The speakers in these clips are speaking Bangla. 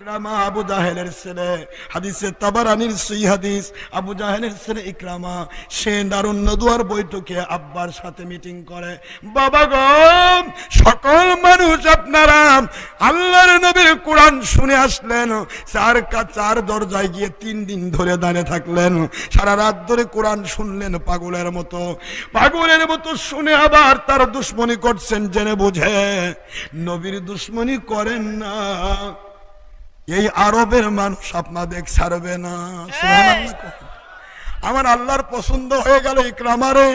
ইকরামা আবু জাহেলের ছেলে, হাদিসে তাবারানির সহিহ হাদিস, আবু জাহেলের ছেলে ইকরামা সে দারুন নদওয়ার বৈঠকে আব্বার সাথে মিটিং করে, বাবা গো সকল মানুষ আপনারা আল্লাহর নবীর কোরআন শুনে আসলেন, চার দরজায় গিয়ে 3 দিন ধরে দাঁড়িয়ে থাকলেন, সারা রাত ধরে কোরআন শুনলেন পাগলের মতো শুনে আবার তার দুশ্মনী করছেন জেনে বুঝে, নবীর দুশ্মনী করেন না, এই আরবের মানুষ আপনাদের ছাড়বে না। সুবহানাল্লাহ। আমার আল্লাহর পছন্দ হয়ে গেল ইকরামারে,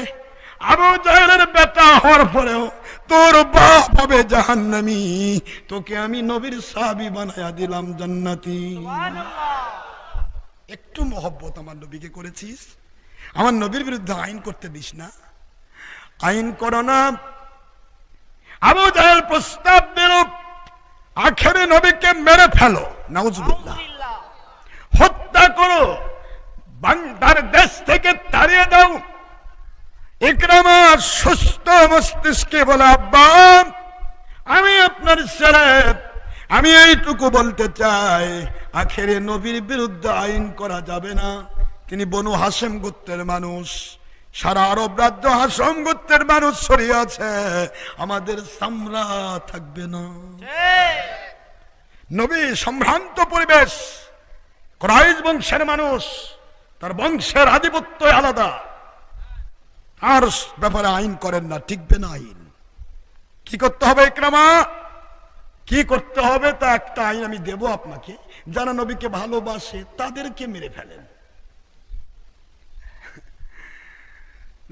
আবু জাহেলের বেটা হওয়ার পরেও তোর বাপ হবে জাহান্নামী, তোকে আমি নবীর সাহাবী বানায়া দিলাম জান্নাতি। একটু মহব্বত আমার নবীকে করেছিস, আমার নবীর বিরুদ্ধে আইন করতে দিস না, আইন করো না। আবু জাহেল প্রস্তাব দিল, আখেরে নবীকে মেরে ফেলো, নাউজুবিল্লাহ, হত্যা করো, তার দেশ থেকে তাড়িয়ে দাও। ইকরামা সুস্থ মস্তিষ্কে বলে, আব্বা আমি আপনার ছেলে, আমি এইটুকু বলতে চাই আখেরে নবীর বিরুদ্ধে আইন করা যাবে না। তিনি বনু হাশেম গোত্রের মানুষ, সারা আরব রাজ্য হাশেম গোত্রের মানুষ ছড়িয়ে আছে, আমাদের সামরা থাকবে না। নবী সম্ভ্রান্ত পরিবেশ, কুরাইশ বংশের মানুষ, তার বংশের আধিপত্য আলাদা, তার ব্যাপারে আইন করেন না, টিকবে না আইন। কি করতে হবে ইকরামা, কি করতে হবে তা একটা আইন আমি দেব আপনাকে, যারা নবীকে ভালোবাসে তাদেরকে মেরে ফেলেন।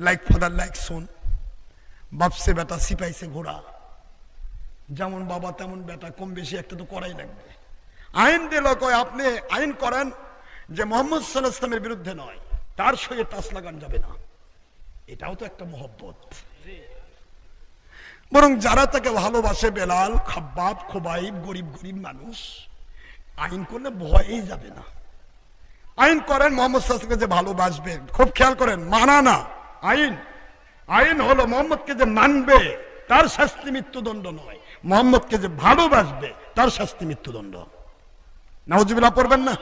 লাইক ফাদার লাইক সন, বাপ সে বেটা সিপাই সে ঘোড়া, যেমন বাবা তেমন বেটা, কম বেশি একটা তো করাই লাগবে। আইন দিল, কয় আপনি আইন করেন যে মুহাম্মদ সাল্লাল্লাহু আলাইহি ওয়াসাল্লামের বিরুদ্ধে নয়, তার সঙ্গে টাচ লাগান যাবে না। এটাও তো একটা মহব্বত। বরং যারা তাকে ভালোবাসে, বেলাল, খাব্বাব, খোবাইব, গরিব মানুষ, আইন করলে ভয়েই যাবে না। আইন করেন মুহাম্মদ সাল্লাল্লাহু আলাইহি ওয়াসাল্লামকে যে ভালোবাসবে, খুব খেয়াল করেন, মানা না। আইন হলো মুহাম্মদকে যে মানবে তার শাস্তি মৃত্যুদণ্ড নয়, মুহাম্মদকে যে ভালোবাসবে তার শাস্তি মৃত্যুদণ্ড। নাউজুবিল্লাহ পড়বেন না।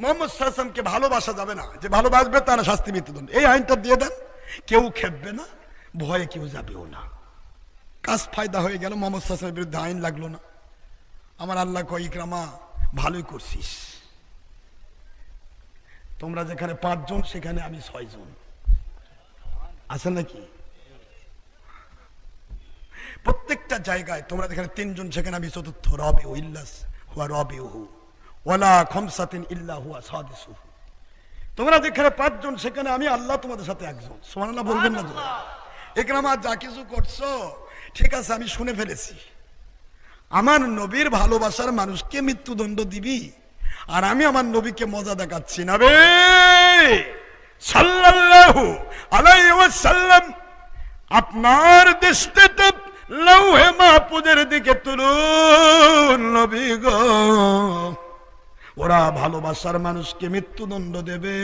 মুহাম্মদ সাল্লাল্লাহু আলাইহি ওয়াসাল্লামকে ভালোবাসা যাবে না, যে ভালোবাসবে তার শাস্তি মৃত্যুদণ্ড। এই আইনটা দিয়ে দেন, কেউ খেপবে না, ভয়ে কেউ যাবেও না। কাজ ফায়দা হয়ে গেল, মুহাম্মদ সাল্লাল্লাহু আলাইহি ওয়াসাল্লামের বিরুদ্ধে আইন লাগলো না। আমার আল্লাহ কয়, ইকরামা ভালোই করছিস, তোমরা যেখানে 5 জন সেখানে আমি 6 জন, আছে নাকি? প্রত্যেকটা জায়গায় তোমরা যেখানে 3 জন সেখানে আমি 4র্থ, রবে ও ইল্লাস হুয়া রবে হু ওয়ালা খামসাতিন ইল্লা হুয়া সাদিসুহু। তোমরা যেখানে 5 জন সেখানে আমি আল্লাহ তোমাদের সাথে 1 জন। সুবহানাল্লাহ বলবেন না? ইকরামা যা কিছু করছো ঠিক আছে, আমি শুনে ফেলেছি। আমার নবীর ভালোবাসার মানুষকে মৃত্যুদণ্ড দিবি, আর আমি আমার নবীকে মজা দেখাচ্ছি না বে সাল্লাল্লাহু আলাইহি ওয়াসাল্লাম। আপনার দৃষ্টিতে লৌহে মাহফুজের দিকে তুলুন নবী গো, ওরা ভালোবাসার মানুষকে মৃত্যুদণ্ড দেবে,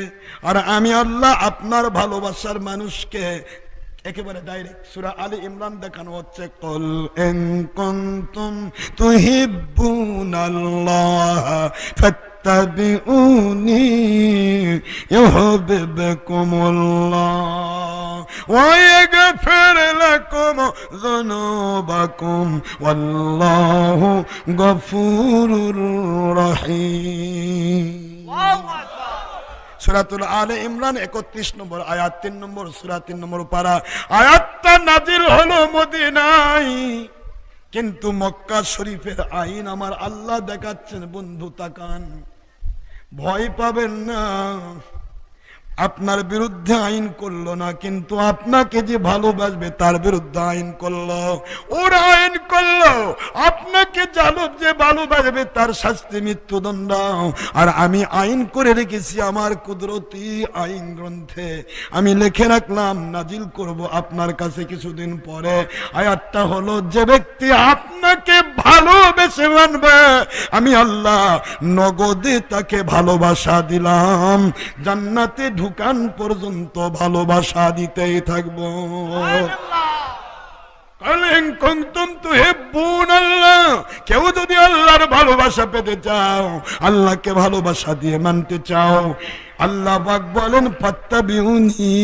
আর আমি আল্লাহ আপনার ভালোবাসার মানুষকে একেবারে ডাইরেক্ট সূরা আলী ইমরান দেখানো হচ্ছে, কুল ইন কুনতুম তুহিব্বুনাল্লাহ ফাত্তাবিউনি ইউহিব্বুকুমুল্লাহ ওয়া ইয়াগফির লাকুম যুনুবাকুম ওয়াল্লাহু গফুরুর রহিম। সূরাতুল আলে ইমরান 31 নম্বর আয়াত, 3 নম্বর সূরা, 3 নম্বর পারা। আয়াতটা নাজিল হলো মদিনায়, কিন্তু মক্কা শরীফের আইন আমার আল্লাহ দেখাচ্ছেন। বন্ধু তাকান, ভয় পাবেন না। আপনার বিরুদ্ধে আইন করলো না, কিন্তু আপনাকে যে ভালোবাসবে তার বিরুদ্ধে আইন করলো। ওরা আইন করলো, আপনাকে জানব যে ভালোবাসবে তার শাস্তি মৃত্যুদণ্ড। আর আমি আইন করে রেখেছি আমার কুদরতি আইন গ্রন্থে, আমি লিখে রাখলাম, নাজিল করব আপনার কাছে কিছুদিন পরে। আয়াতটা হলো, যে ব্যক্তি আপনাকে ভালোবেসে মানবে আমি আল্লাহ নগদে তাকে ভালোবাসা দিলাম, জান্নাতে ঢুকান পর্যন্ত ভালোবাসা দিতেই থাকবো। কেউ যদি আল্লাহর ভালোবাসা পেতে চাও, আল্লাহকে ভালোবাসা দিয়ে মানতে চাও, আল্লাহ পাক বলেন ফাত্তাবিউনি,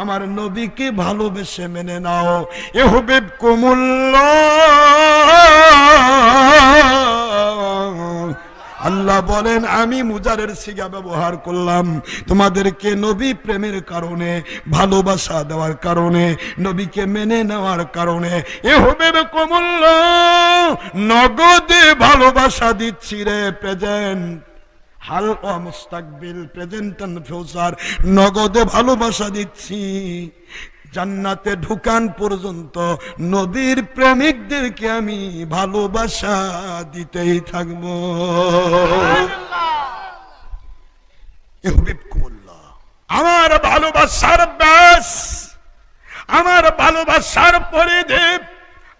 আমার নবীকে ভালোবেসে মেনে নাও। ইউহিব্বুকুমুল্লাহ, আল্লাহ বলেন আমি মুজারের সিগা ব্যবহার করলাম তোমাদেরকে নবী প্রেমের কারণে, ভালোবাসা দেওয়ার কারণে, নবীকে মেনে নেওয়ার কারণে। ইউহিব্বুকুমুল্লাহ, নগদে ভালোবাসা দিচ্ছি রে। প্রেজেন্ট হাল ও মুস্তাকবিল, প্রেজেন্ট এন্ড ফিউচার, নগদে ভালোবাসা দিচ্ছি। জান্নাতে ঢুকান পর্যন্ত নবীর প্রেমিকদেরকে আমি ভালোবাসা দিতেই থাকবো। আমার ভালোবাসার ব্যাস, আমার ভালোবাসার পরিধি,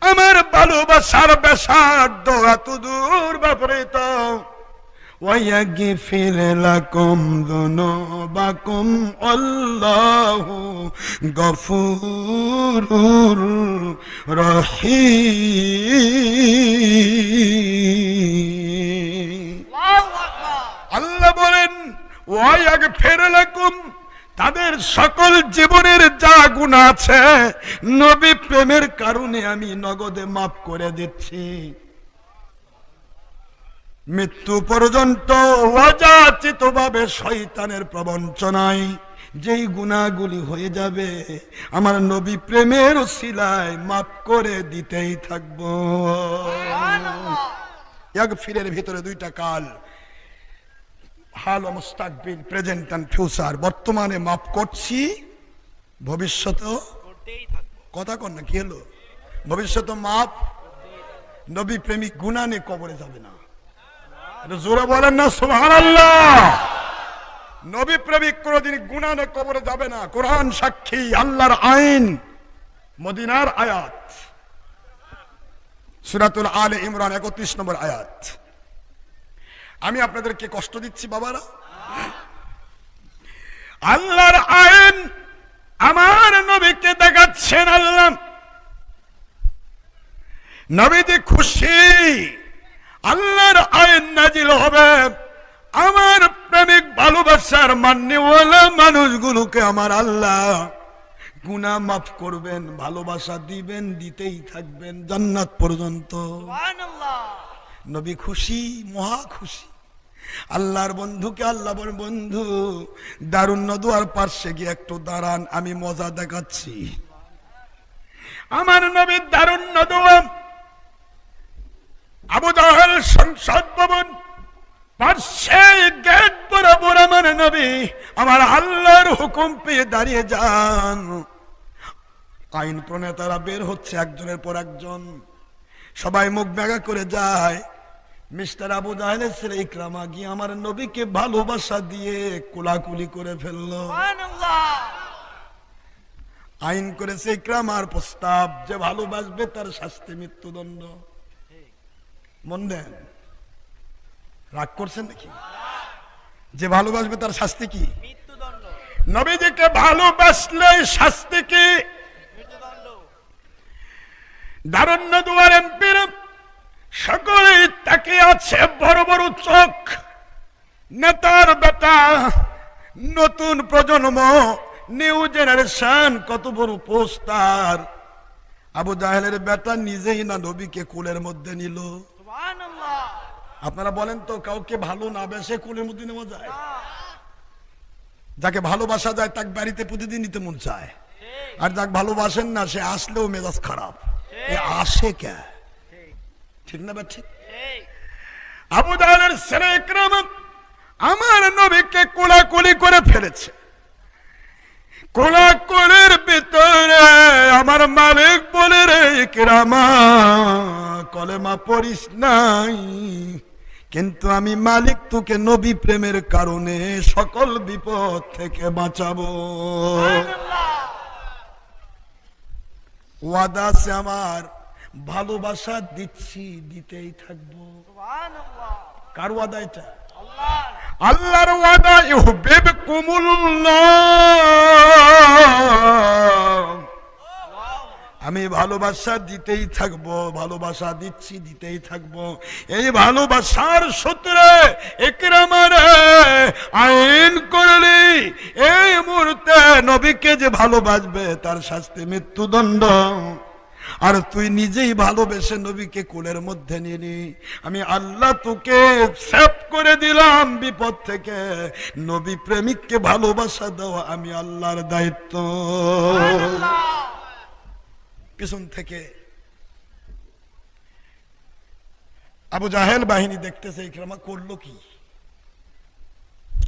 আমার ভালোবাসার ব্যাসার্ধ এত দূর ব্যাপারিত। وَيَغْفِرْ لَكُمْ ذُنُوبَكُمْ وَاللَّهُ غَفُورٌ رَحِيمٌ। আল্লাহ বলেন ওয়ায়াগফির লাকুম, তাদের সকল জীবনের যা গুনাহ আছে নবী প্রেমের কারণে আমি নগদে মাফ করে দিচ্ছি। মৃত্যু পর্যন্ত অযাচিত ভাবে শয়তানের প্রবঞ্চনায় যেই গুনাহগুলি হয়ে যাবে আমার নবী প্রেমের ওসিলায় মাফ করে দিতেই থাকবো। ইয়াগফিরের ভিতরে দুইটা কাল, হাল ও মুস্তাকবিল, প্রেজেন্ট এন্ড ফিউচার। বর্তমানে মাফ করছি, ভবিষ্যতেও করতেই থাকবো। কথা কন না, কি হলো? ভবিষ্যতে মাফ। নবী প্রেমিক গুনাহ নিয়ে কবরে যাবে না, জোরে বলেন না সুবহানাল্লাহ। নবী প্রেমিক কোনদিন গুনাহ নিয়ে কবরে যাবে না। কোরআন সাক্ষী, আল্লাহর আইন, মদিনার আয়াত, সূরাতুল আলে ইমরান 31 নম্বর আয়াত। আমি আপনাদেরকে কষ্ট দিচ্ছি বাবারা? আল্লাহর আইন আমার নবীকে দেখাচ্ছেন। আল্লাহ নবীজি খুশি, আল্লাহর আইন নাজিল হবে, আমার প্রেমিক ভালোবাসার মান্যওয়ালা মানুষগুলোকে আমার আল্লাহ গুনাহ মাফ করবেন, ভালোবাসা দিবেন, দিতেই থাকবেন জান্নাত পর্যন্ত। সুবহানাল্লাহ। নবী খুশি, মহা খুশি। আল্লাহর বন্ধুকে আল্লাহ বলেন, বন্ধু দারুন নদুয়ার পাশে গিয়ে একটু দাঁড়ান, আমি মজা দেখাচ্ছি। আমার নবী দারুন নদুয়া, আবু জাহেল সংসদ ভবন পাশে গেট বরাবর আমার নবী আমার আল্লাহর হুকুম পেয়ে দাঁড়িয়ে যান। আইন প্রণেতারা বের হচ্ছে একজনের পর একজন, সবাই মুখ বেঁকা করে যায়। মিস্টার আবু জাহেলের ছেলে ইকরামা গিয়ে আমার নবীকে ভালোবাসা দিয়ে কোলাকুলি করে ফেললো। আইন করেছে ইকরামার প্রস্তাব, যে ভালোবাসবে তার শাস্তি মৃত্যুদণ্ড। মন দেন, রাগ করছেন নাকি? যে ভালোবাসবে তার শাস্তি কি? মৃত্যুদণ্ড। নবীজিকে ভালোবাসলে শাস্তি কি? মৃত্যুদণ্ড। দারুন নদুয়ার এমপির সকলেই তাকিয়ে আছে, বড় বড় চোখ। নেতার বেটা, নতুন প্রজন্ম, নিউ জেনারেশন, কত বড় পোস্টার। আবু জাহেলের বেটা নিজেই না নবীকে কোলের মধ্যে নিল। সুবহানাল্লাহ। আপনারা বলেন তো, কাউকে ভালো না বেসে কোলের মধ্যে নেওয়া যায়? যাকে ভালোবাসা যায় তাকে বাড়িতে প্রতিদিন নিতে মন চায়, আর যাকে ভালোবাসেন না সে আসলেও মেজাজ খারাপ। এ আসে কে? ঠিক না? ঠিক। আবু জাহেলের ছেলে ইকরামা আমার নবীকে কোলাকুলি করে ফেলেছে। কোলাকুলির ভিতরে আমার মালিক বলে, রে ইকরামা কলেমা পড়িস নাই, কিন্তু আমি মালিক তোকে নবী প্রেমের কারণে সকল বিপদ থেকে বাঁচাবো। ওয়াদা আছে আমার, ভালোবাসা দিচ্ছি, দিতেই থাকবো। কার ওয়াদা এটা? আল্লাহর ওয়াদা। ইউহিব্বুকুমুল্লাহ, আমি ভালোবাসা দিতেই থাকবো, ভালোবাসা দিচ্ছি, দিতেই থাকবো। এই ভালোবাসার সূত্রে ইকরামার আইন করলি এই মুহূর্তে নবীকে যে ভালোবাসবে তার শাস্তি মৃত্যুদণ্ড। আর তুই নিজেই ভালোবেসে নবীকে কোলের মধ্যে নিলি। আমি আল্লাহ তোকে সেভ করে দিলাম বিপদ থেকে। নবী প্রেমিককে ভালোবাসা দেওয়া আমি আল্লাহর দায়িত্ব। পিছন থেকে আবু জাহেল বাহিনী দেখতেছে ইকরামা করলো কি।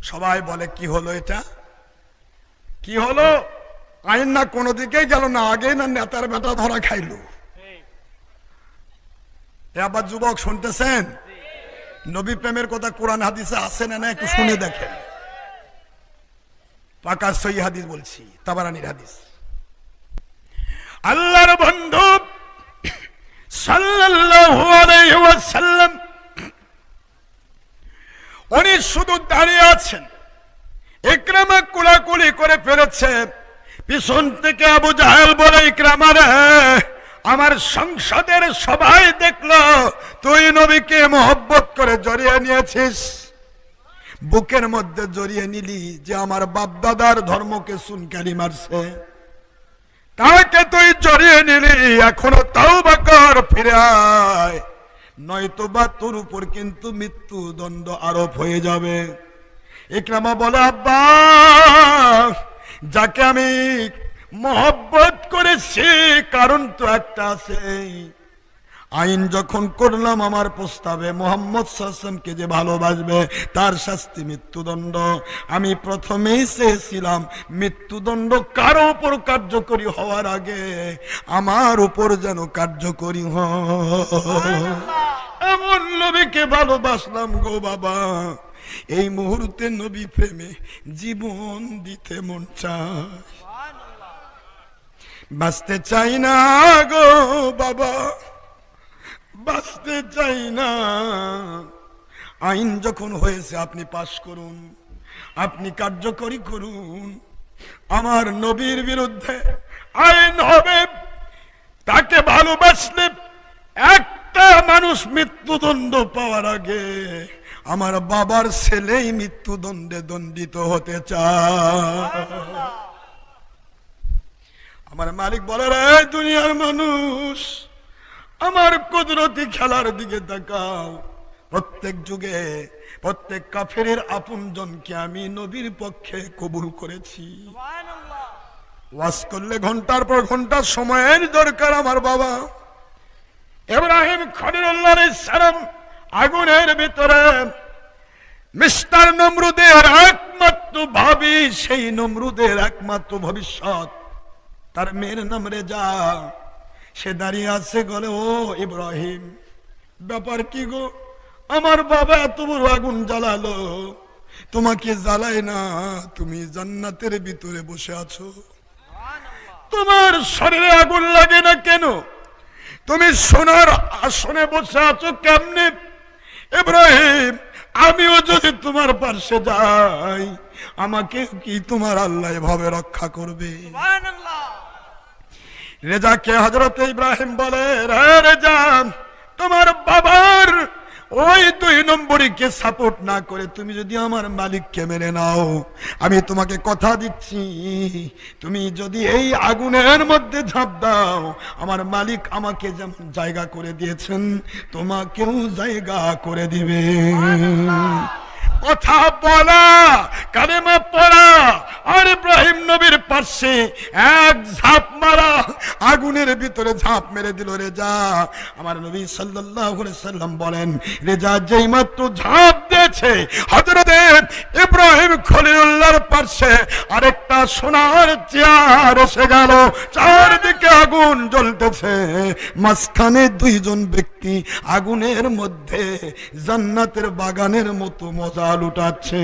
সবাই বলে কি হলো, এটা কি হলো? আইন না কোনো দিকেই গেল না, আগে না নেতার বেটা ধরা খাইল। আবার যুবক শুনতেছেন, নবী প্রেমের কথা কোরআন হাদিসে আছে না? একটু শুনে দেখেন। পাকা সহিহ হাদিস বলছি, তাবারানীর হাদিস। আল্লাহর বন্ধু সাল্লাল্লাহু আলাইহি ওয়াসাল্লাম উনি শুধু দাঁড়িয়ে আছেন, ইকরামা কোলাকুলি করে ফেলেছে। পিছন থেকে আবু জাহেল বলে, ইকরামা রে, আমার সংসদের সবাই দেখলো তুই নবীকে মহব্বত করে জড়িয়ে নিয়েছিস, বুকের মধ্যে জড়িয়ে নিলি যে আমার বাপ দাদার ধর্মকে সুনকারি মারছে, তাকে তুই জড়িয়ে নিলি। এখনো তাওবা কর, ফিরে আয়, নয়তোবা তোর উপর কিন্তু মৃত্যুদণ্ড আরোপ হয়ে যাবে। ইকরামা বলে, আব্বা, যাকে আমি মহব্বত করেছি কারণ তো একটা আছে। আইন যখন করলাম আমার প্রস্তাবে মুহাম্মদ সাল্লাল্লাহু আলাইহি ওয়াসাল্লামকে যে ভালোবাসবে তার শাস্তি মৃত্যুদণ্ড। আমি প্রথমেই চেয়েছিলাম মৃত্যুদণ্ড কারো উপর কার্যকরী হওয়ার আগে আমার উপর যেন কার্যকরী হয়। এমন নবীকে ভালোবাসলাম গো বাবা, এই মুহূর্তে নবী প্রেমে জীবন দিতে মন চায়। বাঁচতে চাই না গো বাবা, বাঁচতে চাই না। আইন যখন হয়েছে আপনি পাশ করুন, আপনি কার্যকরী করুন। আমার নবীর বিরুদ্ধে আইন হবে, তাকে ভালোবাসলে একটা মানুষ মৃত্যুদণ্ড পাওয়ার আগে আমার বাবার ছেলেই মৃত্যুদণ্ডে দণ্ডিত হতে চায়। আমার মালিক বলে, রে দুনিয়ার মানুষ, আমার কুদরতি খেলার দিকে তাকাও। প্রত্যেক যুগে প্রত্যেক কাফেরের আপনজনকে আমি নবীর পক্ষে কবুল করেছি। ওয়াজ করলে ঘন্টার পর ঘন্টা সময়ের দরকার। আমার বাবা ইব্রাহিম খলিলুল্লাহ আলাইহিস সালাম আগুনের ভিতরে মিস্টার নমরুদের একমাত্র ভাবি, সেই নমরুদের একমাত্র ভবিষ্যৎ, তার মেয়ের নাম রেজা। সে দাঁড়িয়ে আছে, বলে, ও ইব্রাহিম, ব্যাপার কি গো? আমার বাবা এত বড় আগুন জ্বালালো, তোমাকে জ্বালায় না, তুমি জান্নাতের ভিতরে বসে আছো, তোমার শরীরে আগুন লাগে না কেন? তুমি সোনার আসনে বসে আছো কেমনে? ইব্রাহিম, আমিও যদি তোমার পাশে যাই আমাকে কি তোমার আল্লাহ এভাবে রক্ষা করবে? রেজাকে হযরত ইব্রাহিম বলে, রে রেজা, তোমার বাবার ওই 2 নম্বরীকে সাপোর্ট না করে তুমি যদি আমার মালিককে মেনে নাও, আমি তোমাকে কথা দিচ্ছি, তুমি যদি এই আগুনের মধ্যে ঝাঁপ দাও, আমার মালিক আমাকে যেমন জায়গা করে দিয়েছেন তোমাকেও জায়গা করে দিবে। কথা বলা, কালেমা পড়া, আর ইব্রাহিম নবীর পাশে এক ঝাঁপ মারা, আগুনের ভিতরে ঝাঁপ মেরে দিল রেজা। আমার নবী সাল্লাল্লাহু আলাইহি সাল্লাম বলেন, রেজা যেই মাত্র ঝাঁপ দিয়েছে, হযরত ইব্রাহিম খলিলুল্লাহর পাশে আরেকটা সোনার চেয়ার এসে গেল। চারদিকে আগুন জ্বলতেছে, মাঝখানে 2 জন ব্যক্তি আগুনের মধ্যে জান্নাতের বাগানের মতো মজা লুটাচ্ছে।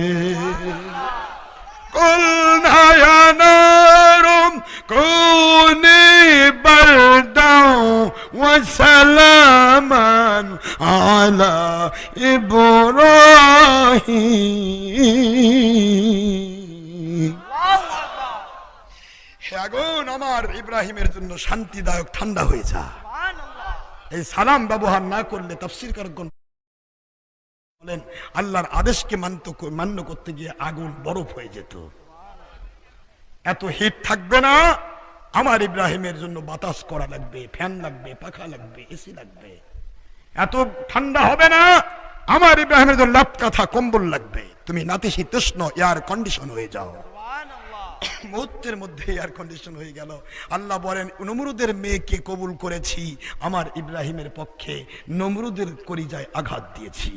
কুলনা ইয়া নারুম কুনি বারদাও ওয়া সালামান আলা ইব্রাহিম। হে আগুন আমার ইব্রাহিমের জন্য শান্তিদায়ক ঠান্ডা হয়ে যা। এই সালাম ব্যবহার না করলে তাফসীরকারগণ বলেন আল্লাহর আদেশকে মান্য করতে গিয়ে আগুন বরফ হয়ে যেত। এত হিট থাকবে না। আমার ইব্রাহিমের জন্য বাতাস করা লাগবে, ফ্যান লাগবে, পাখা লাগবে, এসি লাগবে। এত ঠান্ডা হবে না। আমার ইব্রাহিমের জন্য লাপ কাঁথা কম্বল লাগবে। তুমি নাতিশীতোষ্ণ এয়ার কন্ডিশন হয়ে যাও। মুহূর্তের মধ্যে এয়ার কন্ডিশন হয়ে গেল। আল্লাহ বলেন নমরুদের মেয়েকে কবুল করেছি আমার ইব্রাহিমের পক্ষে, নমরুদের কলিজায় আঘাত দিয়েছি।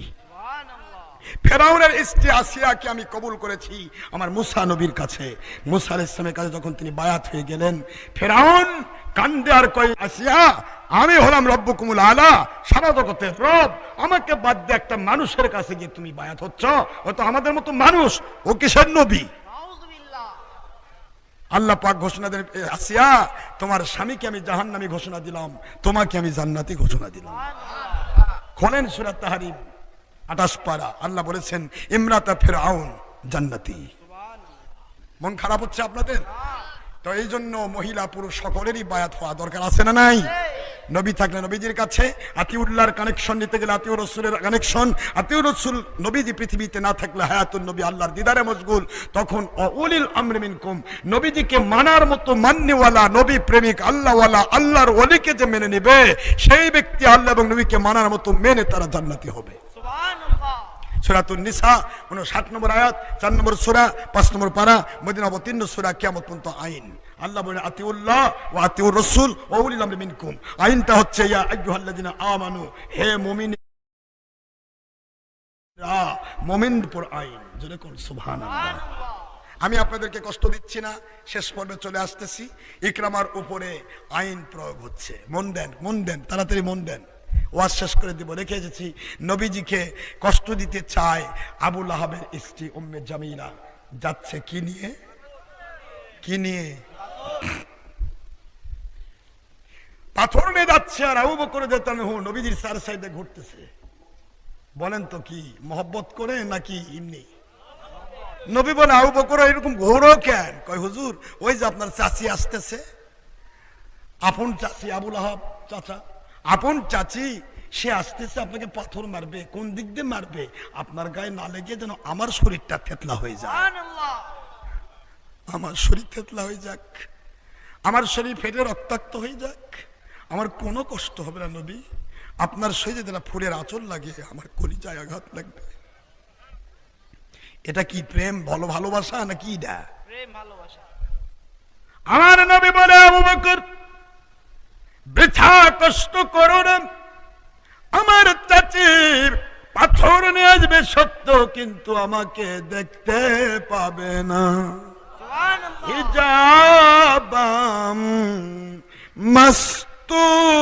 ফেরাউনের স্ত্রী আসিয়াকে আমি কবুল করেছি আমার মুসা নবীর কাছে। মুসা আলাইহিস সালামের কাছে যখন তিনি বায়াত হয়ে গেলেন, ফেরাউন কান্দে আর কয়, আসিয়া আমি হলাম রব্বুকুমুল আলা, সারা জগতের রব, আমাকে বাদ দিয়ে একটা মানুষের কাছে গিয়ে তুমি বায়াত হচ্ছ, ও তো আমাদের মতো মানুষ, ও কিসের নবী? আল্লাহ পাক ঘোষণা দেন, আসিয়া তোমার স্বামীকে আমি জাহান্নামী ঘোষণা দিলাম, তোমাকে আমি জান্নাতি ঘোষণা দিলাম। খোলেন সূরা তাহরিম 28 পারা। আল্লাহ বলেছেন ইমরাতা ফিরআউন জান্নাতি। মন খারাপ হচ্ছে আপনাদের? তো এই জন্য মহিলা পুরুষ সকলেরই বায়াত হওয়া দরকার আছে না নাই? নবী থাকলে নবীজির কাছে, আতিউল্লাহর কানেকশন নিতে গেলে আতিউর রাসূলের কানেকশন, আতিউর রাসূল নবীজি পৃথিবীতে না থাকলে হায়াতুন নবী আল্লাহর দিদারে মশগুল। তখন উলিল আমরি মিনকুম, নবীজিকে মানার মতো মান্যওয়ালা, নবী প্রেমিক, আল্লাহওয়ালা, আল্লাহর ওলিকে যে মেনে নেবে সেই ব্যক্তি আল্লাহ এবং নবীকে মানার মতো মেনে তারা জান্নাতি হবে। সূরাতুন নিসা 59 নম্বর আয়াত, 4 নম্বর সূরা, 5 নম্বর পারা, মদিনা অবতীর্ণ সূরা, কিয়ামত পর্যন্ত আইন। আল্লাহ বলেন আতিউল্লাহ ওয়া আতিউর রাসূল ওয়া উলিল আমরি মিনকুম। আইনটা হচ্ছে ইয়া আইয়ুহাল্লাযিনা আমানু, হে মুমিনরা, মুমিনদের উপর আইন। জোরে কোন সুবহানাল্লাহ। আমি আপনাদেরকে কষ্ট দিচ্ছি না, শেষ পর্বে চলে আসতেছি। ইকরামার উপরে আইন প্রয়োগ হচ্ছে। মন দেন, তাড়াতাড়ি মন দেন। ওয়াজ শেষ করে দিব। রেখে এসেছি নবীজিকে কষ্ট দিতে চায় আবু লাহাবের স্ত্রী উম্মে জামিলা। যাচ্ছে কি নিয়ে? পাথর নিয়ে যাচ্ছে। আর আবু বকর রাদিয়াল্লাহু আনহু নবীজির চার সাইডে ঘুরতেছে। বলেন তো কি মহব্বত করে নাকি এমনি? নবী বলে আবু বকর এরকম ঘোরো কেন? কয় হুজুর ওই যে আপনার চাচি আসতেছে, আপন চাচি, আবু লাহাব চাচা, আপন চাচি, সে আসতেছে, আপনাকে পাথর মারবে। কোন দিক দিয়ে মারবে? আপনার গায়ে না লেগে যেন আমার শরীরটা থেতলা হয়ে যায়। আমার শরীর থেতলা হয়ে যাক, আমার শরীর ফেটে রক্তাক্ত হয়ে যাক, আমার কোনো কষ্ট হবে না নবী। আপনার শরীরে যেন ফুলের আঁচল লাগে, আমার কলিজায় আঘাত লাগবে। এটা কি প্রেম, ভালোবাসা নাকি? এটা প্রেম ভালোবাসা। আমার নবী বলে আবু বকর বৃথা কষ্ট করো না, আমার চাচি পাথর নিয়ে আসবে সত্য, কিন্তু আমাকে দেখতে পাবে না। হিজাবাম মাস্তুরা,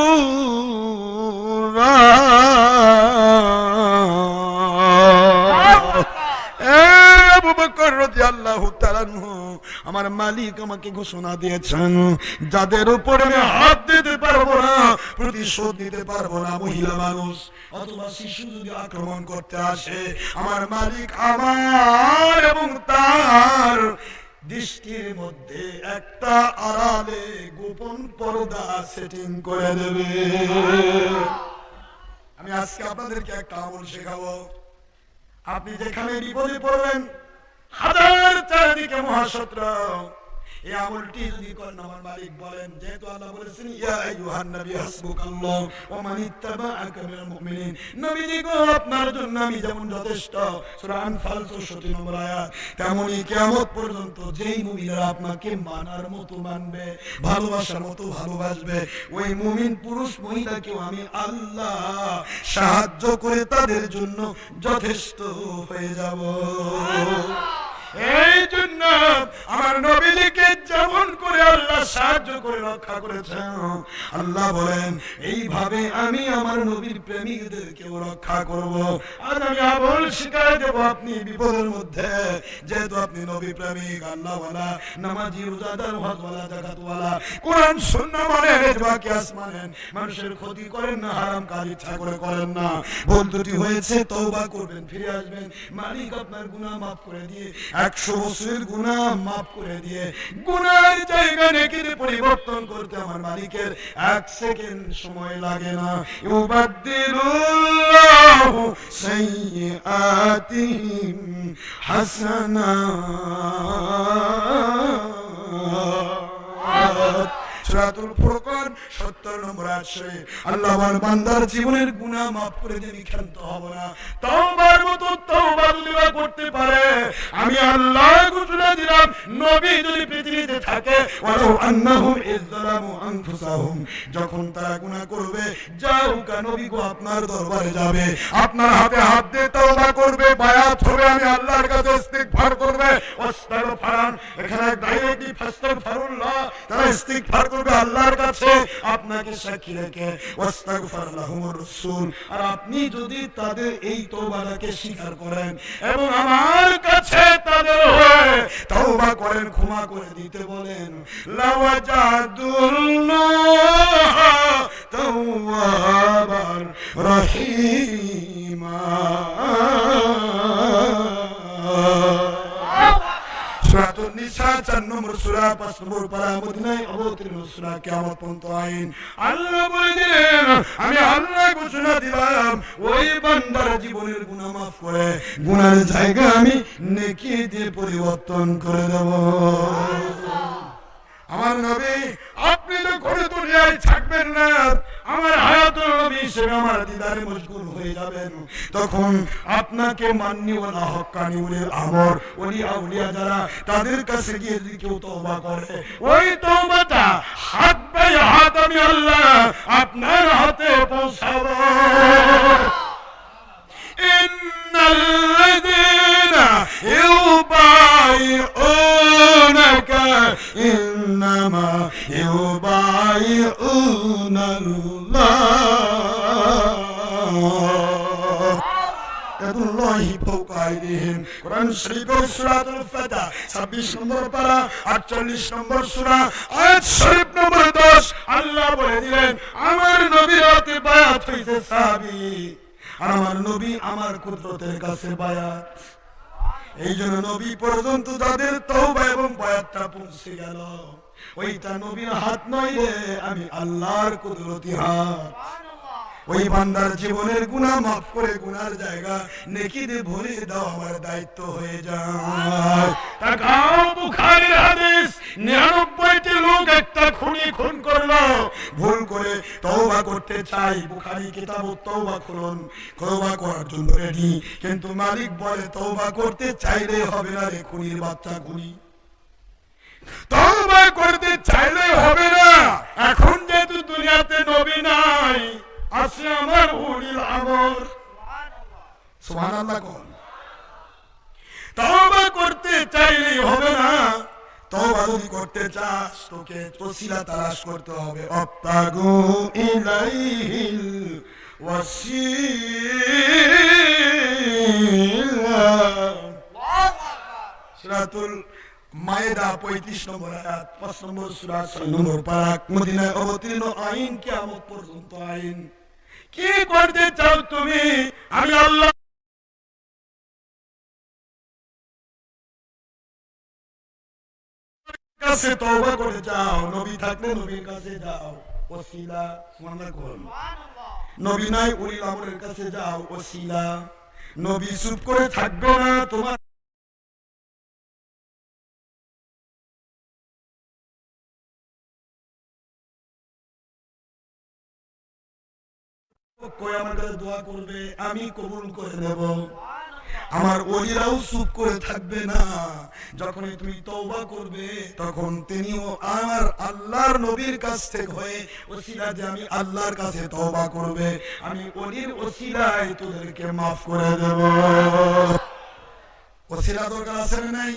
আবু বকর রাদিয়াল্লাহু তাআলা আনহু, আমার মালিক আমাকে ঘোষণা দিয়েছেন যাদের উপরে আমি হাত দিতে পারবো না, প্রতিশোধ নিতে পারবো না, মহিলা মানুষ অথবা শিশু যদি আক্রমণ করতে আসে, আমার মালিক আমার এবং তার দৃষ্টির মধ্যে একটা আড়ালে গোপন পর্দা সেটিং করে দেবে। আমি আজকে আপনাদেরকে একটা আমল শেখাবো। আপনি যেখানে বিপদে পড়বেন, হাজার চারিদিকে মহাশত্রু, এই আমলটি যদি করেন, আমার মালিক বলেন, যেহেতু আল্লাহ বলেছেন ইয়া আইয়ুহান নবী হাসবুকাল্লাহ ওয়া মান ইত্তাবাআকা মিনাল মুমিনিন, নবীজি গো আপনার জন্য আমি যেমন যথেষ্ট, সূরা আনফাল 64 নম্বর আয়াত, তেমনি কিয়ামত পর্যন্ত যেই মুমিনরা আপনাকে মানার মতো মানবে, ভালোবাসার মতো ভালোবাসবে, ওই মুমিন পুরুষ মহিলাকেও আমি আল্লাহ সাহায্য করে তাদের জন্য যথেষ্ট হয়ে যাব। এই জন্য আমার নবীকে যেমন করে আল্লাহ সাহায্য করে রক্ষা করেছেন, আল্লাহ বলেন এইভাবে আমি আমার নবীর প্রেমিকদেরকেও রক্ষা করব। আর আমি আমল শিখাই দেব আপনি বিপদের মধ্যে, যেহেতু আপনি নবী প্রেমিক, আল্লাহওয়ালা, নামাজি, রোজাদার, হজওয়ালা, যাকাতওয়ালা, কোরআন সুন্নাহ মানেন, কিয়াস মানেন, মানুষের ক্ষতি করেন না, হারাম কাজ ইচ্ছা করে করেন না, ভুল ত্রুটি হয়েছে তওবা করবেন, ফিরে আসবেন, মালিক আপনার গুনাহ মাফ করে দিয়ে 100 বছরের গুনাহ মাফ করে দিয়ে গুনাহের জায়গা নেকিতে পরিবর্তন করতে আমার মালিকের 1 সেকেন্ড সময় লাগে না। ইউবাদদিলুল্লাহু সাইয়্যাতিহিম হাসানাত। সূরাতুল ফুরকান 70 নম্বর আয়াতে আল্লাহ আমার বান্দার জীবনের গুনাহ মাফ করে দিয়ে ক্ষান্ত হব না। তওবার মতো তওবা যদি করতে পারে আমি আল্লাহ ঘোষণা দিলাম নবী যদি পৃথিবীতে থাকে ওয়ালাউ আন্নাহুম ইযলামু আনফুসাহুম, যখন তারা গুনাহ করবে যাও কা নবী গো আপনার দরবারে যাবে, আপনার হাতে হাত দিয়ে তওবা করবে, বায়াত হবে, আমি আল্লাহর কাছে ইস্তিগফার করবে। ওয়াস্তাগফারান এখানে ডাইরেক্টলি ফাস্তাগফিরুল্লাহ, তারা ইস্তিগফার করবে আল্লাহর কাছে আপনাকে সাক্ষী রেখে। ওয়াস্তাগফার লাহুমুর রাসূল, আর আপনি যদি তাদের এই তওবাটাকে স্বীকার করেন এবং আমার কাছে তাদের হয়ে তওবা করেন, ক্ষমা করে দিতে বলেন, লাওয়াজাদুল্লাহ তাওয়াবার রহিমা। সূরাতুন নিসা 4 নম্বর সূরা 5 নম্বর পারা মদিনায় অবতীর্ণ সূরা কিয়ামত পর্যন্ত আইন। আল্লাহ বলে দিলেন আমি আল্লাহ ঘোষণা দিলাম ওই বান্দার জীবনের গুনাহ মাফ করে গুনাহের জায়গা আমি নেকি দিয়ে পরিবর্তন করে দেব। আমার নবী আপনি তো ঘরে দুনিয়ায় থাকবেন না, আমার হায়াতুল নবী হিসেবে আমার দিদারে মশগুল হয়ে যাবেন, তখন আপনাকে মান্যওয়ালা হক্কানি উলিল আমর ওলি আউলিয়া যারা তাদের কাছে গিয়ে যদি কেউ তওবা করে ওই তওবাটা হাত বাই হাত আমি আল্লাহ আপনার হাতে পৌঁছাবো। ইন্নাল্লাযীনা ইউবাইউনাকা ইন্নামা ইউবাইউনাল্লাহ ইয়াদুল্লাহি ফাওকা আইদিহিম। কোরআন শরীফের সূরাতুল ফাতহ 26 নম্বর পারা 48 নম্বর সূরা আয়াত শরীফ নম্বর 10 আল্লাহ বলে দিলেন আমার নবীর হাতে বায়াত হইছে সাহাবী, আর আমার নবী আমার কুদরতের কাছে বায়াত। এই জন্য নবী পর্যন্ত যাদের তওবা এবং বায়াতটা পৌঁছে গেল ওইটা নবীর হাত নয় রে, আমি আল্লাহর কুদরতি হাত। ওই বান্দার জীবনের গুনাহ মাফ করে গুনার জায়গা নেকি দিয়ে ভরে দাও আমার দায়িত্ব হয়ে যায়। তাকাও বুখারীর হাদিস 99টি লোক একটা খুন করলো, ভুল করে তওবা করতে চাই, বুখারী কিতাবুত তওবা খুলুন, তওবা করার জন্য রেডি, কিন্তু মালিক বলে তওবা করতে চাইলে হবে না রে খুনির বাচ্চা খুনি, তওবা করতে চাইলে হবে না। এখন যেহেতু দুনিয়াতে নবী নাই আছে আমার উলিল আমর, সুবহানাল্লাহ কোন, তওবা করতে চাইলেই হবে না, তওবা যদি করতে চাস তোকে ওসিলা তালাশ করতে হবে। আবতাগু ইলাইহিল ওয়াসিলা। সূরাতুল মায়েদা 35 নম্বর আয়াত 5 নম্বর সূরা 6 নম্বর পারা মদিনায় অবতীর্ণ আইন কিয়ামত পর্যন্ত আইন। কি করতে চাও তুমি? আমি আল্লাহ কাছে তওবা করে যাও, নবী থাকলে নবীর কাছে যাও, ওসিলা সুবহানাল্লাহ কোন, নবী নাই উলিল আমরের কাছে যাও, ওসিলা। নবী চুপ করে থাকবে না, তোমার আমার কাছে দোয়া করবে, আমি কবুল করে নেব। আমার ওলিরাও চুপ করে থাকবে না, যখন তুমি তওবা করবে তখন তিনিও আমার আল্লাহর নবীর কাছ থেকে হয়ে ওসিলা যে আমি আল্লাহর কাছে তওবা করবে, আমি ওলির ওসিলায় তোদেরকে maaf করে দেব। ওসিলা দরকার আছে না নাই?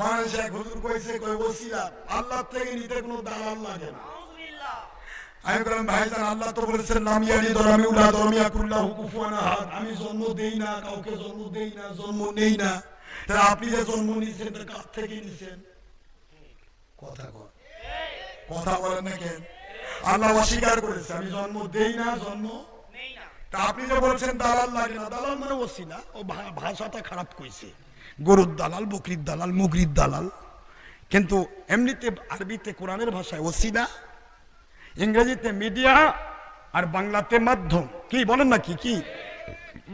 মানুষ এক হুজুর কইছে কই ওসিলা আল্লাহ থেকে নিতে কোনো দালাল লাগে না। আমি বললাম ভাইজান আল্লাহ তো বলেছেন লাম ইয়ালিদ ওয়া লাম ইউলাদ ওয়া লাম ইয়াকুল লাহু কুফুয়ান আহাদ, আমি জন্ম দেই না, কাউকে জন্ম দেই না, জন্ম নেই না। তাহলে আপনি যে জন্ম নিয়েছেন তা কার থেকে নিয়েছেন? কথা বলেন না কেন? আল্লাহ অস্বীকার করেছে আমি জন্ম দেই না, জন্ম নেই না। তা আপনি যে বলছেন দালাল লাগে না, দালাল মানে ওসিলা, ও ভাষাটা খারাপ কইছে। গরুর দালাল, বকরির দালাল, মুগরির দালাল। কিন্তু এমনিতে আরবিতে কোরআনের ভাষায় ওসিলা, ইংরেজিতে মিডিয়া, আর বাংলাতে মাধ্যম। কি বলেন না, কি কি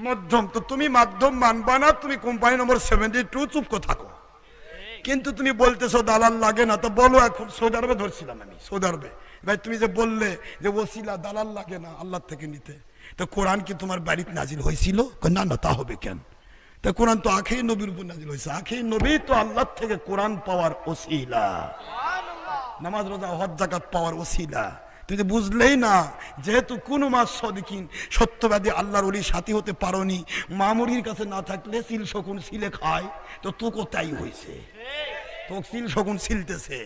মাধ্যম? তো তুমি মাধ্যম মানবা না, তুমি কোম্পানি নম্বর 72 চুপ থাকো। কিন্তু তুমি বলতেছো দালাল লাগে না, তো বলো। এখন সৌদি আরবে ধরছিলাম আমি, সৌদি আরবে। ভাই তুমি যে বললে যে ওসিলা দালাল লাগে না আল্লাহ থেকে নিতে, তো কোরআন কি তোমার বাড়িতে নাজিল হয়েছিল? না না, তা হবে কেন? তা কোরআন তো আখেরি নবীর উপর নাজিল হয়েছে। আখেরি নবী তো আল্লাহ থেকে কোরআন পাওয়ার ওসিলা, নামাজ রোজা হজ যাকাত পাওয়ার ওসিলা। তুই বুঝলেই না, যেহেতু কোন মাস সদিকিন সত্যবাদী আল্লাহর ওলি সাথী হতে পারোনি, মামুরির কাছে না থাকলে সিল শকুন সিলে খায়, তো তোকে তাই হয়েছে। তোকে সিল শকুন সিলতেছে,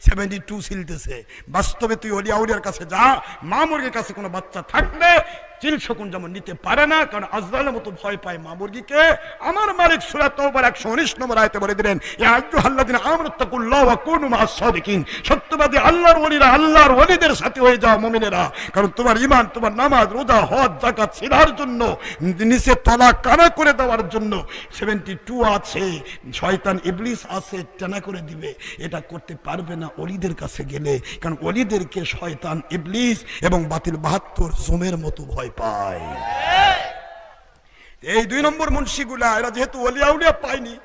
72 সিলতেছে। বাস্তবে তুই ওলিয়া উলিয়ার কাছে যা, মামুরির কাছে কোনো বাচ্চা থাকলে চিল শকুন যেমন নিতে পারে না, কারণ আজরাইলের মতো ভয় পায় মা মুরগিকে। আমার মালিক সূরা তাওবার 119 নম্বর আয়াতে বলে দিলেন, ইয়া আইয়ুহাল্লাযিনা আমানু তাকুল্লাহ ওয়া কুনু মা'আস সাদিকিন। সত্যবাদী আল্লাহর ওলিরা, আল্লাহর ওলিদের সাথে হয়ে যাও মুমিনেরা, কারণ তোমার ঈমান, তোমার নামাজ রোজা হজ যাকাত ছিলার জন্য, নিচে তলা কানা করে দেওয়ার জন্য 72 আছে। শয়তান ইবলিস আছে, টানা করে দিবে। এটা করতে পারবে না ওলিদের কাছে গেলে, কারণ ওলিদেরকে শয়তান ইবলিস এবং বাতিল 72 জমের মতো ভয় পায়। এই 2 নম্বর মুন্সিগুলা, এরা যেহেতু ওলিয়া উলিয়া পায়নি,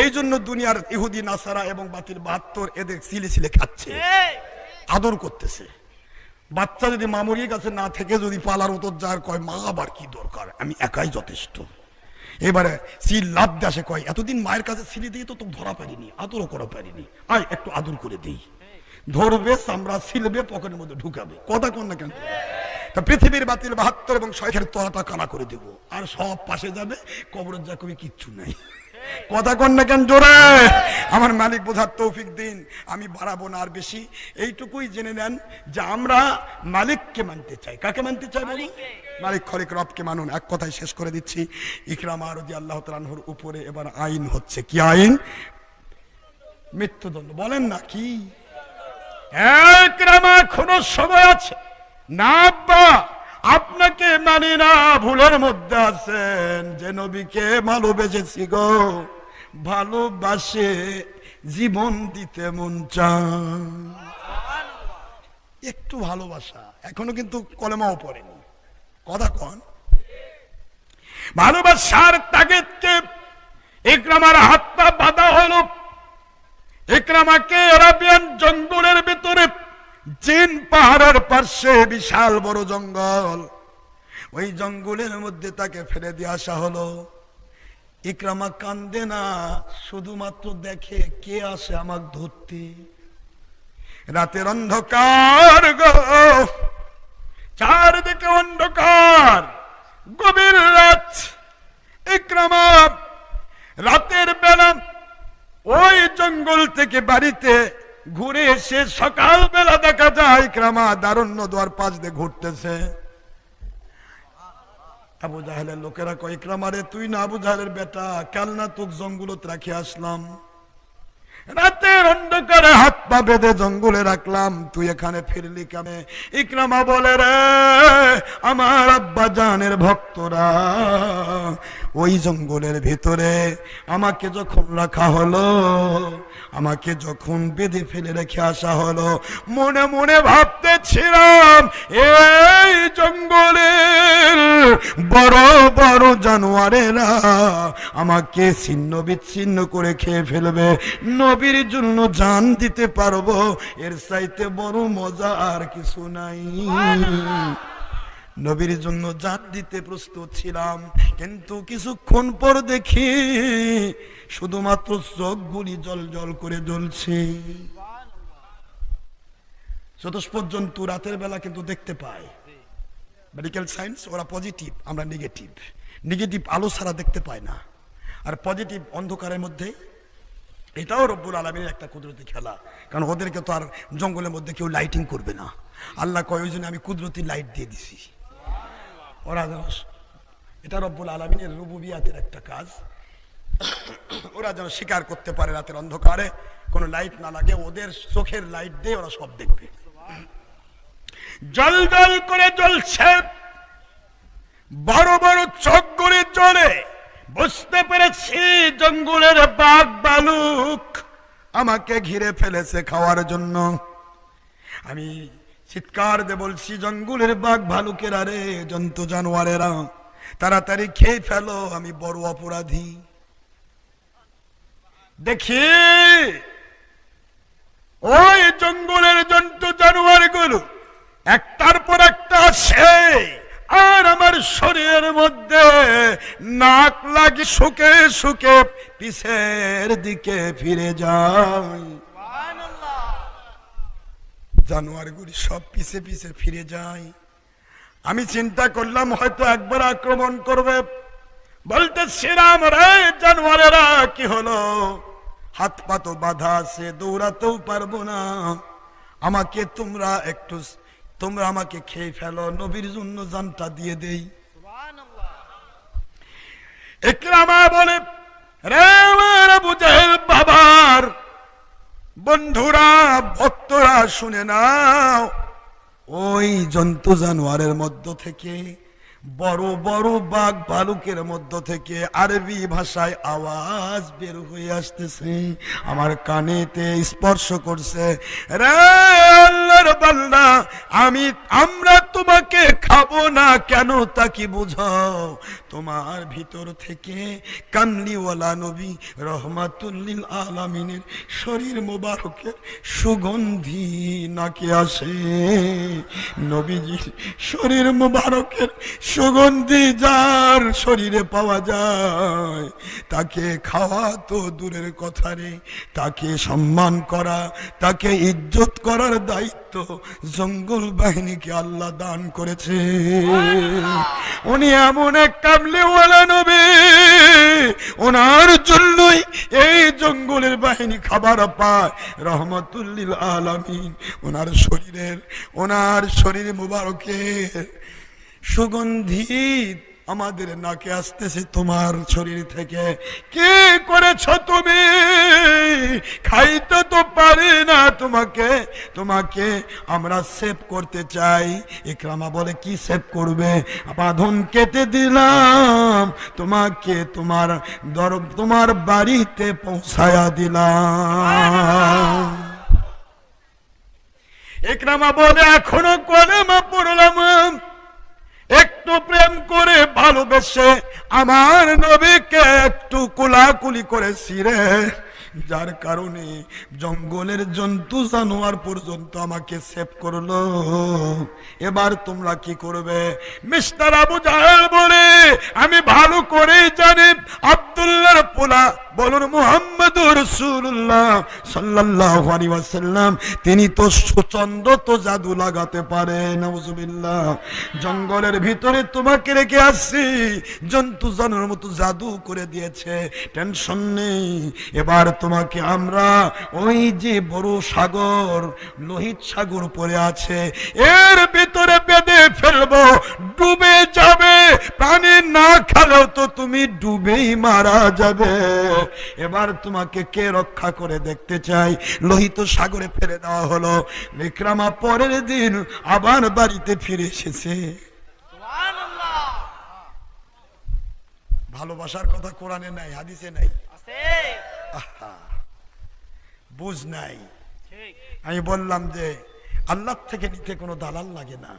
এই জন্য দুনিয়ার ইহুদি নাসারা এবং বাতিল 72 এদের সিলে সিলে খাচ্ছে, আদর করতেছে। বাচ্চা যদি মামুরির কাছে না থেকে যদি পালার উত্তর যার কয়, মা আবার কি দরকার, আমি একাই যথেষ্ট। এবারে সিল লাভ দেশে কয়, এতদিন মায়ের কাছে সিলি দিয়ে তো ধরা পারিনি, আদরও করা পারিনি, আয় একটু আদর করে দিই। ধরবে, চামড়া ছিলবে, পকেটের মধ্যে ঢুকাবে। কথা কন না কেন? তা পৃথিবীর বাতিল 72 এবং শয়খের তলাটা কানা করে দেব, আর সব পাশে যাবে, কবরের যা কবি কিচ্ছু নাই। কথা কন না কেন জোরে? আমার মালিক বোঝার তৌফিক দিন, আমি বাড়াবো না আর বেশি। এইটুকুই জেনে নেন যে আমরা মালিককে মানতে চাই। কাকে মানতে চাই বলি? মালিক খলিক রবকে মানুন। এক কথায় শেষ করে দিচ্ছি, ইকরামা রাদিয়াল্লাহু তাআলা আনহুর উপরে এবার আইন হচ্ছে কি আইন? মৃত্যুদণ্ড। বলেন না কি? ইকরামা এখনো সময় আছে না আব্বা, আপনাকে মানি না, ভুলের মধ্যে আছেন। যে নবীকে ভালোবেসেছি গো, ভালোবাসে জীবন দিতে মন চায়। একটু ভালোবাসা, এখনো কিন্তু কলেমাও পড়েনি। কথা কন? ভালোবাসার তাগিদকে ইকরামার হাত পা বাঁধা হলো। ইকরামাকে আরাবিয়ান জঙ্গলের ভিতরে, জিন পাহাড়ের পাশে বিশাল বড় জঙ্গল, ওই জঙ্গলের মধ্যে তাকে ফেলে দিয়ে আসা হলো। ইকরামা কান্দে না, শুধুমাত্র দেখে কে আসে আমাকে ধরতে। রাতের অন্ধকার গো, চারদিকে অন্ধকার, গভীর রাত। ইকরামা রাতের বেলা ওই জঙ্গল থেকে বাড়িতে ঘুরে এসে সকালবেলা দেখা যায় ইকরামা দারুণ্য দুয়ার পাশ দিয়ে ঘুরতেছে। আবু জাহেলের লোকেরা কয়, ইকরামা রে, তুই না আবু জাহেলের বেটা, কাল না তোকে জঙ্গলত রাখি আসলাম, রাতের অন্ধকারে হাত পা বেঁধে জঙ্গলে রাখলাম, তুই এখানে ফিরলি কেন? ইকরামা বলে, রে আমার আব্বা জানের ভক্তরা ওই জঙ্গলের ভিতরে আমাকে যখন রাখা হলো, আমাকে যখন বেঁধে ফেলে রেখে আসা হলো, মনে মনে ভাবতেছিলাম এই জঙ্গলের বড় বড় জানোয়ারেরা আমাকে ছিন্ন বিচ্ছিন্ন করে খেয়ে ফেলবে, নবীর জন্য জান দিতে পারবো, এর চাইতে বড় মজা আর কিছু নাই। নবীর জন্য জান দিতে প্রস্তুত ছিলাম, কিন্তু কিছুক্ষণ পর দেখি শুধুমাত্র চোখগুলি জল জল করে জ্বলছে। চতুষ্পদ জন্তু রাতের বেলা কিন্তু দেখতে পায়। মেডিকেল সায়েন্স, ওরা পজিটিভ, আমরা নেগেটিভ। নেগেটিভ আলো ছাড়া দেখতে পায় না, আর পজিটিভ অন্ধকারের মধ্যে। এটাও রব্বুল আলামিনের একটা কুদরতি খেলা, কারণ ওদেরকে তো আর জঙ্গলের মধ্যে কেউ লাইটিং করবে না। আল্লাহ কয়, ওই জন্য আমি কুদরতি লাইট দিয়ে দিছি। ওরা যেন, এটা রব্বুল আলামিনের রুবুবিয়াতের একটা কাজ, ওরা যেন শিকার করতে পারে রাতের অন্ধকারে, কোনো লাইট না লাগে, ওদের চোখের লাইট দিয়ে ওরা সব দেখবে। জল জল করে জ্বলছে, বড় বড় চোখ করে জ্বলে, বুঝতে পেরেছি জঙ্গলের বাঘ ভালুক আমাকে ঘিরে ফেলেছে খাওয়ার জন্য। আমি চিৎকার দিয়ে বলছি, জঙ্গলের বাঘ ভালুকেরা রে, জন্তু জানোয়ারেরা, তাড়াতাড়ি খেয়ে ফেলো, আমি বড় অপরাধী। দেখি ওই জঙ্গলের জন্তু জানোয়ার গুলো একটার পর একটা আসে, আর আমার শরীরের মধ্যে নাক লাগি শুকে শুকে পিছের দিকে ফিরে যায়। জানোয়ারগুলি সব পিছে পিছে ফিরে যায়। আমি চিন্তা করলাম হয়তো একবার আক্রমণ করবে। বলতে শ্রীরাম রে, জানোয়ারেরা কি হলো? হাত পা তো বাধা আছে, দৌড়াতেও পারবো না, আমাকে তোমরা আমাকে খেয়ে ফেলো, নবীর জন্য জানটা দিয়ে দেই। ইকরামা বলে, রে আমার আবু জাহেল বাবার বন্ধুরা, ভক্তরা, শুনে নাও, ওই জন্তু জানোয়ারের মধ্য থেকে, বড় বড় বাঘ ভালুকের মধ্য থেকে আরবি ভাষায় আওয়াজ বের হয়ে আসতেছে, আমার কানেতে স্পর্শ করছে। রে আল্লাহর বান্দা, আমরা তোমাকে খাবো না কেন তা কি বুঝাও? তোমার ভিতর থেকে কামলিওয়ালা নবী রহমাতুল লিল আলামিনের শরীর মোবারকের সুগন্ধি নাকি আসে। নবীজির শরীর মোবারকের সুগন্ধি যার শরীরে পাওয়া যায়, তাকে খাওয়া তো দূরের কথা রে, তাকে সম্মান করা, তাকে ইজ্জত করার দায়িত্ব জঙ্গল বাহিনীকে আল্লাহ দান করেছে। উনি এমন এক কামলিওয়ালা নবী, ওনার জন্যই এই জঙ্গলের বাহিনী খাবার পায়। রহমাতুল লিল আলামিন ওনার শরীর মুবারকের সুগন্ধি আমাদের নাকে আসতেছে তোমার শরীর থেকে। কি করেছ তুমি? খাইতে তো পারি না তোমাকে তোমাকে আমরা সেভ করতে চাই। ইকরামা বলে, কি সেভ করবে? বাঁধন কেটে দিলাম, তোমাকে তোমার বাড়িতে পৌঁছায়া দিলাম। ইকরামা বলে, এখনো কলেমা পড়লাম, একটু প্রেম করে ভালোবেসে আমার নবীকে একটু কোলাকুলি করেছি রে, যার কারণে জঙ্গলের জন্তু জানোয়ার পর্যন্ত আমাকে সেভ করলো। এবার তোমরা কি করবে? মিস্টার আবু জাহেল বলে, আমি ভালো করেই জানি আব্দুল্লাহর পোলা বলুন মুহাম্মদুর রাসূলুল্লাহ সাল্লাল্লাহু আলাইহি ওয়াসাল্লাম, তিনি তো সুচন্দ্র তো জাদু লাগাতে পারে। নাউজুবিল্লাহ। জঙ্গলের ভিতরে তোমাকে রেখে আসছি, জন্তু জানোয়ারের মতো জাদু করে দিয়েছে, টেনশন নেই। এবার তোমাকে আমরা ওই যে বড় সাগর, লোহিত সাগর পড়ে আছে, এর ভিতরে বেঁধে ফেলবো, ডুবে যাবে। পানি না খেলেও তো তুমি ডুবেই মারা যাবে। এবার তোমাকে কে রক্ষা করে দেখতে চাই। লোহিত সাগরে ফেলে দেওয়া হলো। ইকরামা পরের দিন আবার বাড়িতে ফিরে এসেছে। ভালোবাসার কথা কোরআনে নাই, হাদিসে নাই, বুঝ নাই। আমি বললাম যে আল্লাহ থেকে নিতে কোনো দালাল লাগে না।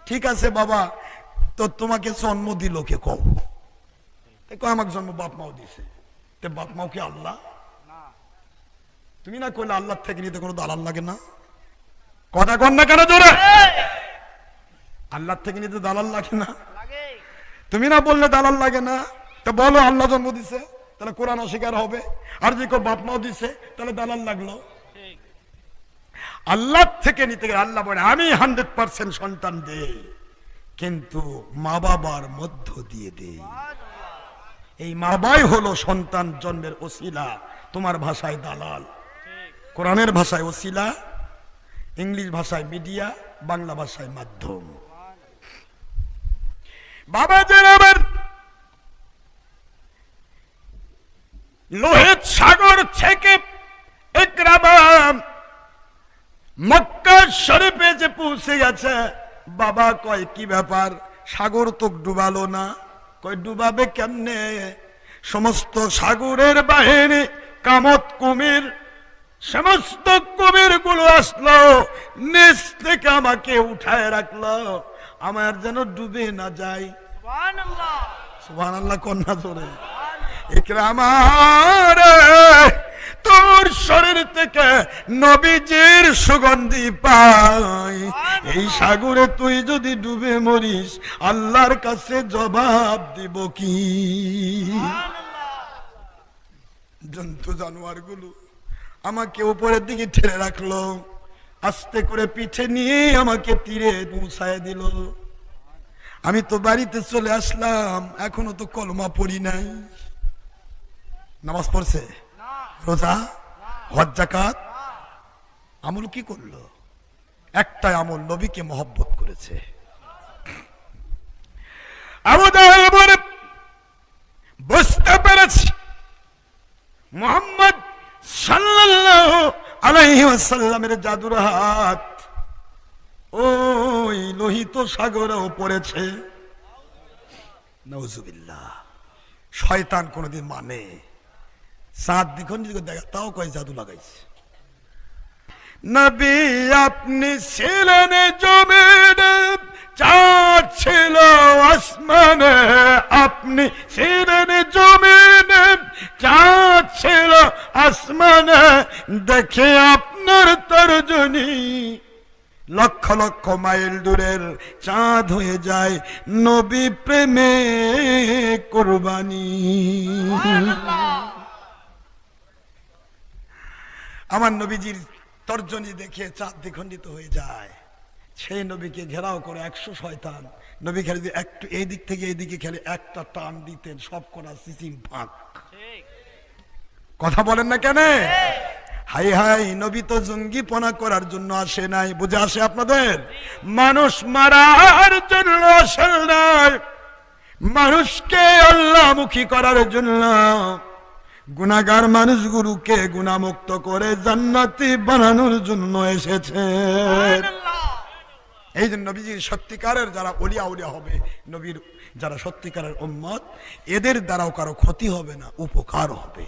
ঠিক আছে বাবা, তো তোমাকে জন্ম দিল কে? কও আমাকে জন্ম বাপ মাও দিছে, বাপ মাও কি আল্লাহ? তুমি না কইলে আল্লাহ থেকে নিতে কোনো দালাল লাগে না? কথা কন না কেন জোরে? আল্লাহ থেকে নিতে দালাল লাগে না? তুমি না বললে দালাল লাগে না? তো বলো আল্লাহ জন্ম দিছে, তাহলে কোরআন অস্বীকার হবে। আর যে কেউ বাপ মাও দিছে, তাহলে দালাল লাগলো। আল্লাহ থেকে নিতে গেলে আল্লাহ বলে, আমি 100% সন্তান দেই, কিন্তু মা বাবার মধ্য দিয়ে দেই। এই মা বাবাই হলো সন্তান জন্মের ওসিলা। তোমার ভাষায় দালাল, কোরআনের ভাষায় ওসিলা, ইংলিশ ভাষায় মিডিয়া, বাংলা ভাষায় মাধ্যম। বাবা জেনাবের লোহিত সাগর থেকে ইকরামা মক্কা শরীফে যে পৌঁছে গেছে, বাবা কয় কি ব্যাপার, সাগর তো ডুবালো না? কয় ডুবাবে কেমনে? সমস্ত সাগরের বাহিনী, কামত কুমির, সমস্ত কুমির গুলো আসলো, নিচ থেকে আমাকে উঠায় রাখলো, আমার যেন ডুবে না যায়। সুবহানাল্লাহ, সুবহানাল্লাহ কন্যা জোরে। ইকরামা রে, তোর শরীর থেকে নবীজির সুগন্ধি পাই, এই সাগরে তুই যদি ডুবে মরিস, আল্লাহর কাছে জবাব দিব কি? জন্তু জানোয়ার গুলো আমাকে উপরের দিকে ঠেলে রাখলো, আস্তে করে পিঠে নিয়ে আমাকে তীরে পৌঁছায় দিল। আমি তো বাড়িতে চলে আসলাম, এখনো তো কলমা পড়ি নাই। নামাজ পড়ছে, রোজা, হজ, যাকাত, আমল কি করলো? একটাই আমল, নবীকে মহব্বত করেছে। আবু জাহেল বলে, বুঝতে পেরেছি মুহাম্মদ সাল্লাল্লাহু আলাইহি ওয়াসাল্লামের জাদুর হাত ওই লোহিত সাগরেও পড়েছে। নাউজুবিল্লাহ। শয়তান কোনদিন মানে চাঁদ দ্বিখণ্ডিত করে দেখা, তাও কয় জাদু লাগাইছে। নবী আপনি ছিলেন জমিনে, চাঁদ ছিল আসমানে, আপনি ছিলেন জমিনে, চাঁদ ছিল আসমানে, দেখে আপনার তর্জনী লক্ষ লক্ষ মাইল দূরের চাঁদ হয়ে যায় নবী প্রেমে কুরবানি। আমার নবীজির তর্জনী দেখে চাঁদ দ্বিখণ্ডিত হয়ে যায়। সেই নবীকে ঘেরাও করে 100 শয়তান। নবী খেলে একটু এই দিক থেকে এই দিকে খেলে একটা টান দিতেন, সব করা সিসিম ফাঁক। কথা বলেন না কেন? হাই হাই, নবী তো জঙ্গিপনা করার জন্য আসে নাই, বুঝে আসে আপনাদের? মানুষ মারার জন্য আসেন নাই, মানুষকে আল্লাহমুখী করার জন্য। গুনাহগার মানুষগুলোকে গুনাহমুক্ত করে জান্নাতি বানানোর জন্য এসেছে। এই জন্য নবীজির সত্যিকারের যারা ওলিয়া উলিয়া হবে, নবীর যারা সত্যিকারের উম্মত, এদের দ্বারাও কারো ক্ষতি হবে না, উপকার হবে।